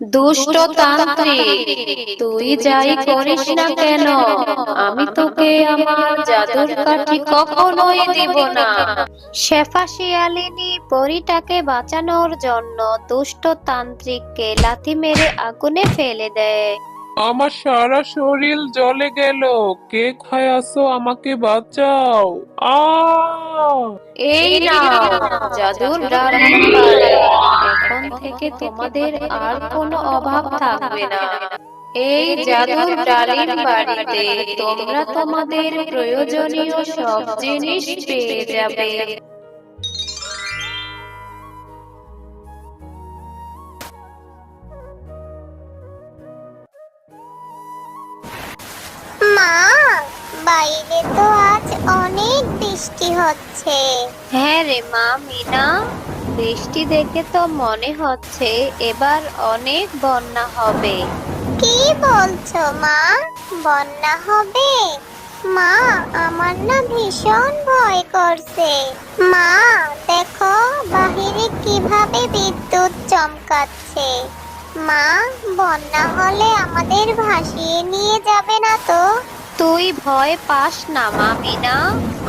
দুষ্টতান্ত্রিক, তুই যাই করিস না কেন, আমি তোকে আমার জাদুর কাঠি কখনোই দিব না। শেফা শিয়ালিনী পরীটাকে বাঁচানোর জন্য দুষ্টতান্ত্রিককে লাথি মেরে আগুনে ফেলে দেয়। আমার সারা শরীর জ্বলে গেল। কে কোথায় আছো? আমাকে বাঁচাও। আ এই নাও জাদুর ডালিম বাড়ি, এখন থেকে তোমাদের আর কোনো অভাব থাকবে না। এই জাদুর ডালিম বাড়িতে তোমরা তোমাদের প্রয়োজনীয় সব জিনিস পেয়ে যাবে। মা, বাইরে তো আজ অনেক বৃষ্টি হচ্ছে। হ্যাঁ রে মা মিনা, বৃষ্টি দেখে তো মনে হচ্ছে এবার অনেক বন্যা হবে। কি বলছো মা? বন্যা হবে? মা, আমার না ভীষণ ভয় করছে। মা, দেখো বাহিরে কিভাবে বিদ্যুৎ চমকাচ্ছে। মা, বন্যা হলে আমাদের ভাসিয়ে নিয়ে যাবে না তো? তুই ভয় পাস না মা মিনা,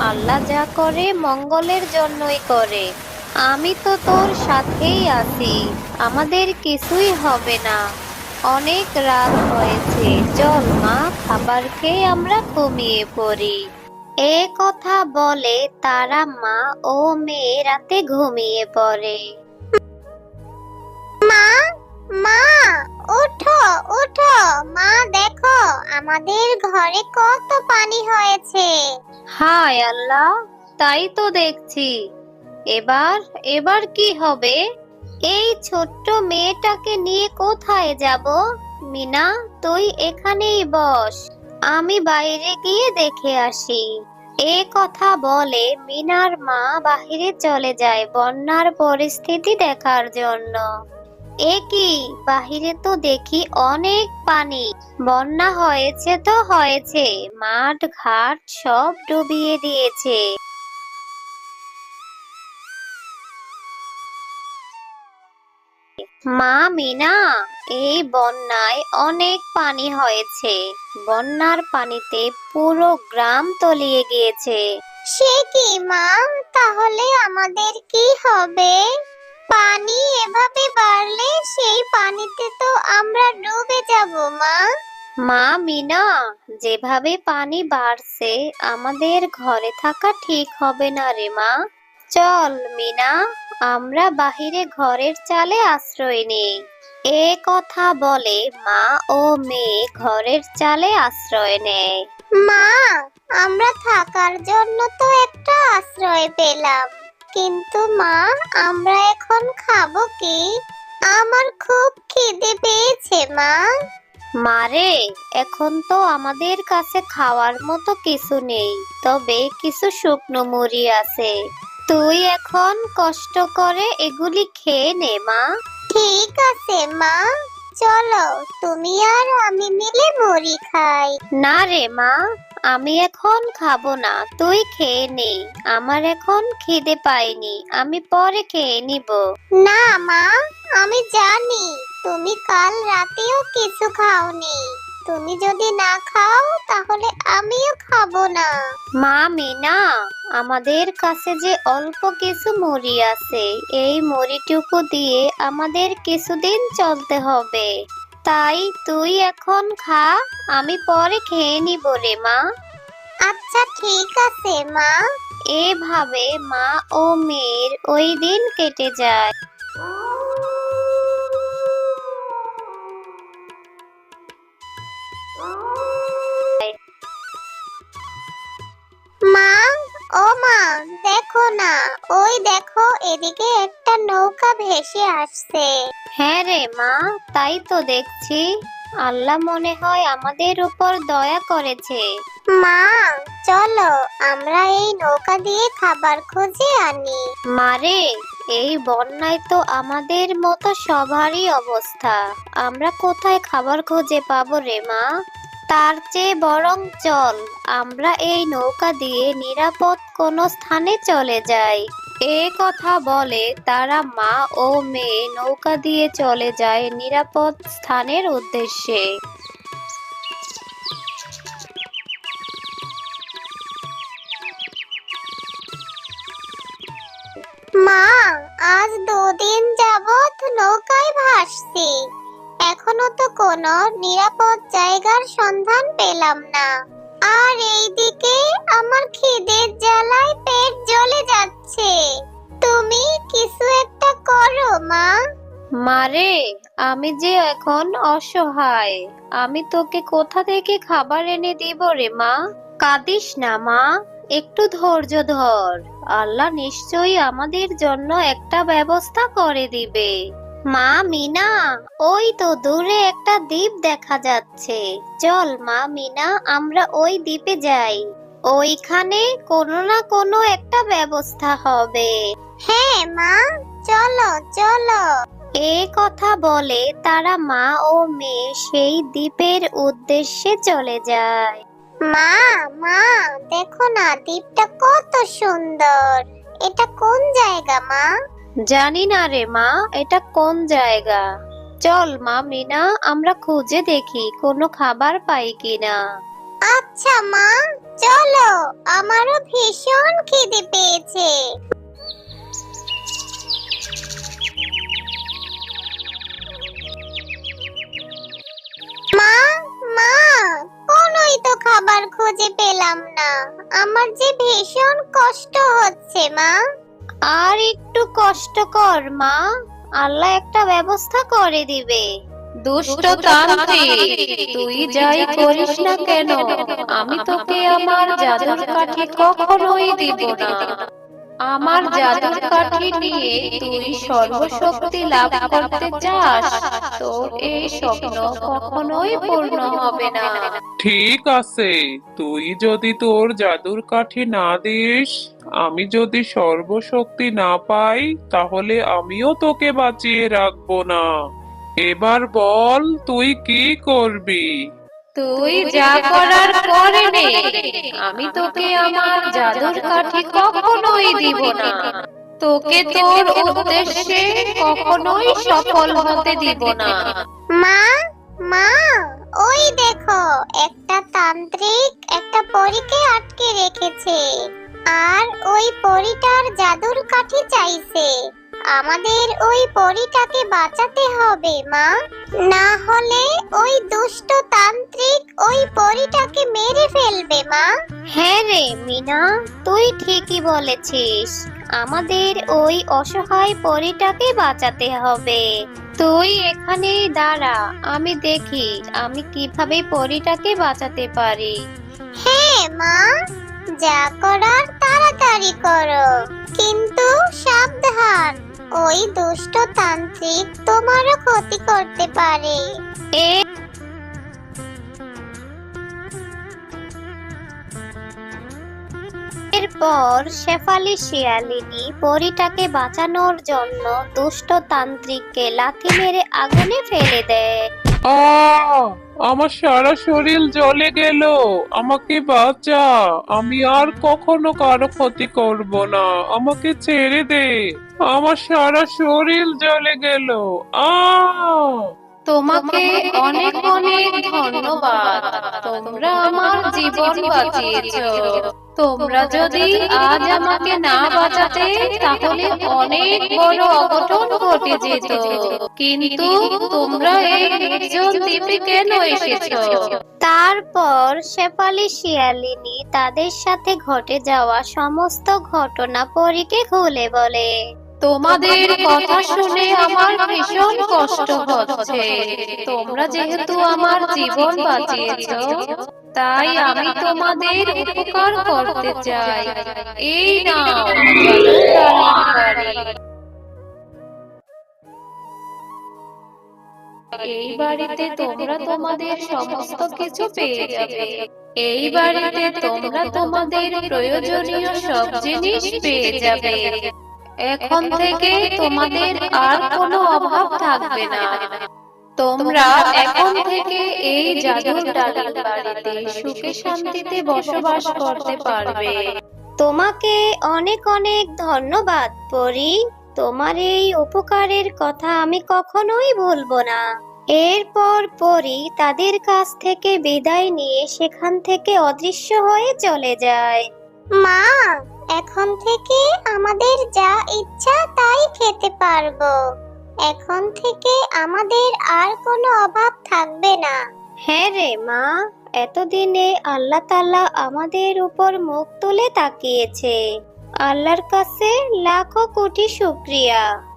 আল্লাহ যা করে মঙ্গলের জন্যই করে। আমি তো তোর সাথেই আছি, আমাদের কিছুই হবে না। অনেক রাত হয়েছে, চল মা খাবার খেয়ে আমরা ঘুমিয়ে পড়ি। এ কথা বলে তারা মা ও মেয়ে রাতে ঘুমিয়ে পড়ে। মা, মা, ওঠো ওঠো। মা দেখো, আমাদের ঘরে কত পানি হয়েছে। হায় আল্লাহ, তাই তো দেখছি। এবার এবার কি হবে? এই ছোট্ট মেয়েটাকে নিয়ে কোথায় যাব? মিনা, তুই এখানেই বস, আমি বাইরে গিয়ে দেখে আসি। এ কথা বলে মিনার মা বাহিরে চলে যায় বন্যার পরিস্থিতি দেখার জন্য। এ কি, বাহিরে তো দেখি অনেক পানি। বন্যা হয়েছে তো হয়েছে, মাঠ ঘাট সব ডুবিয়ে দিয়েছে। মা মিনা, এই বন্যায় অনেক পানি হয়েছে, বন্যার পানিতে পুরো গ্রাম তলিয়ে গিয়েছে। সে কি মা, তাহলে আমাদের কি হবে? পানি এভাবে বাড়লে সেই পানিতে তো আমরা ডুবে যাব মা। মা মিনা, যেভাবে পানি বাড়ছে আমাদের ঘরে থাকা ঠিক হবে না রে মা। চল মিনা, আমরা বাহিরে ঘরের চালে আশ্রয় নেই। এ কথা বলে মা ও মেয়ে ঘরের চালে আশ্রয় নেয়। মা, আমরা থাকার জন্য তো একটা আশ্রয় পেলাম, কিন্তু মা, আমরা এখন খাবো কি? আমার খুব খিদে পেয়েছে মা। মারে, এখন তো আমাদের কাছে খাওয়ার মতো কিছু নেই, তবে কিছু শুকনো মুড়ি আছে। তুই এখন কষ্ট করে এগুলি খেয়ে নে মা। ঠিক আছে মা, চলো তুমি আর আমি মিলে মুড়ি খাই। না রে মা, আমি এখন খাবো না, তুই খেয়ে নে। আমার এখন খিদে পাইনি, আমি পরে খেয়ে নিব। না মা, আমি জানি তুমি কাল রাতেও কিছু খাওনি। তুমি যদি না খাও তাহলে আমিও খাবো না। মা মিনা, আমাদের কাছে যে অল্প কিছু মুড়ি আছে, এই মুড়িটুকু দিয়ে আমাদের কিছুদিন চলতে হবে। তাই তুই এখন খা, আমি পরে খেয়ে নিব রে মা। আচ্ছা ঠিক আছে মা। এভাবে মা ও মেয়ের ওই দিন কেটে যায়। মা, ও মা, দেখো না, ওই দেখো এদিকে একটা নৌকা ভেসে আসছে। হ্যাঁ রে মা, তাই তো দেখছি। আল্লাহ মনে হয় আমাদের উপর দয়া করেছে। মা, চলো আমরা এই নৌকা দিয়ে খাবার খুঁজে আনি। মারে, এই বন্যায় তো আমাদের মতো সবারই অবস্থা, আমরা কোথায় খাবার খুঁজে পাবো রে মা? তার চেয়ে বরং চল আমরা এই নৌকা দিয়ে নিরাপদ কোনো স্থানে চলে যাই। এ কথা বলে তারা মা ও মেয়ে নৌকা দিয়ে চলে যায় নিরাপদ স্থানের উদ্দেশ্যে। মা, আজ 2 দিন যাবত নৌকায় ভাসছি, এখনো তো কোনো নিরাপদ জায়গার সন্ধান পেলাম না। আর এইদিকে আমার খিদের জ্বালায় পেট জ্বলে যাচ্ছে। তুমি কিছু একটা করো মা। মারে, আমি যে এখন অসহায়, আমি তোকে কোথা থেকে খাবার এনে দিব রে মা? কাঁদিস না মা, একটু ধৈর্য ধর। আল্লাহ নিশ্চয়ই আমাদের জন্য একটা ব্যবস্থা করে দিবে। মা মিনা, ওই তো দূরে একটা দ্বীপ দেখা যাচ্ছে। চল মা মিনা, আমরা ওই দ্বীপে যাই। ওইখানে কোনো না কোনো একটা ব্যবস্থা হবে। হ্যাঁ মা, চলো চলো। এ কথা বলে তারা মা ও মেয়ে সেই দ্বীপের উদ্দেশ্যে চলে যায়। মা, মা, দেখো না দ্বীপটা কত সুন্দর। এটা কোন জায়গা মা? জানি না রে মা, এটা কোন জায়গা। চল মা মিনা, আমরা খুঁজে দেখি কোনো খাবার পাই কিনা। আচ্ছা মা, চলো, আমারও ভীষণ খিদে পেয়েছে। মা, মা, কোনোই তো খাবার খুঁজে পেলাম না। আমার যে ভীষণ কষ্ট হচ্ছে মা। আর একটু কষ্ট কর মা, আল্লাহ একটা ব্যবস্থা করে দিবে। দুষ্ট তান্ত্রিক, তুই যাই করিস না কেন, আমি তোকে আমার জাদুর কাঠি কখনোই দিব না। আমার জাদুর কাঠি নিয়ে তুই সর্বশক্তি লাভ করতে চাস, তোর এই স্বপ্ন কখনোই পূর্ণ হবে না। ঠিক আছে, তুই যদি তোর জাদুর কাঠি না দিস, আমি যদি সর্বশক্তি না পাই, তাহলে আমিও তোকে বাঁচিয়ে রাখবো না। এবার বল, তুই কি করবি? তুই যা করার করে নে, আমি তোকে আমার জাদুর কাঠি কখনোই দিব না। তোকে তোর উদ্দেশ্যে কখনোই সফল হতে দিব না। মা, মা, ওই দেখো, একটা তান্ত্রিক একটা পরীকে আটকে রেখেছে। আর ওই পরীটার জাদুর কাঠি চাইছে। আমাদের ওই পরীটাকে বাঁচাতে হবে মা, না হলে ওই দুষ্ট তান্ত্রিক ওই পরীটাকে মেরে ফেলবে মা। হ্যাঁ রে মিনা, তুই ঠিকই বলেছিস। আমাদের ওই অসহায় পরীটাকে বাঁচাতে হবে। তুই এখানেই দাঁড়া, আমি দেখি আমি কিভাবে পরীটাকে বাঁচাতে পারি। হ্যাঁ মা, যা করার তাড়াতাড়ি করো, কিন্তু সাবধান, ওই দুষ্ট তান্ত্রিক তোমারও ক্ষতি করতে পারে। এ এরপর শেফালি শিয়ালিনী পরীটাকে বাঁচানোর জন্য দুষ্ট তান্ত্রিককে লাথি মেরে আগুনে ফেলে দেয়। আমার সারা শরীর জ্বলে গেল, আমাকে বাঁচা। আমি আর কখনো কারো ক্ষতি করব না, আমাকে ছেড়ে দে। আমার সারা শরীর জ্বলে গেল। আ তোমাকে অনেক অনেক ধন্যবাদ, তোমরা আমার জীবন বাঁচিয়েছো। তোমরা যদি আজ আমাকে না বাঁচাতে, তাহলে অনেক বড় অঘটন ঘটে যেত। কিন্তু তোমরা এই নির্জন দ্বীপে কেন এসেছো? তারপর শেফালি শিয়ালিনী তাদের সাথে ঘটে যাওয়া সমস্ত ঘটনা পরীকে খুলে বলে। তোমাদের কথা শুনে আমার ভীষণ কষ্ট হচ্ছে। তোমরা যেহেতু আমার জীবন বাঁচিয়েছো, তাই আমি তোমাদের উপকার করতে চাই। এই নাও জাদুর তালিবাড়ি। এই বাড়িতে তোমরা তোমাদের সমস্ত কিছু পেয়ে যাবে। এই বাড়িতে তোমরা তোমাদের প্রয়োজনীয় সব জিনিস পেয়ে যাবে। এখন থেকে তোমাদের আর কোনো অভাব থাকবে না। তোমরা এখন থেকে এই জাদুর ডালির বাড়িতে সুখে শান্তিতে বসবাস করতে পারবে। তোমাকে অনেক অনেক ধন্যবাদ পরী। তোমার এই উপকারের কথা আমি কখনোই ভুলবো না। এরপর পরী তাদের কাছ থেকে বিদায় নিয়ে সেখান থেকে অদৃশ্য হয়ে চলে যায়। মা, এখন থেকে আমাদের যা ইচ্ছা তাই খেতে পারবো। এখন থেকে আমাদের আর কোনো অভাব থাকবে না। হ্যাঁ রে মা, এতদিনে আল্লাহ তাআলা আমাদের উপর মুখ তুলে তাকিয়েছে। আল্লাহর কাছে লাখো কোটি শুকরিয়া।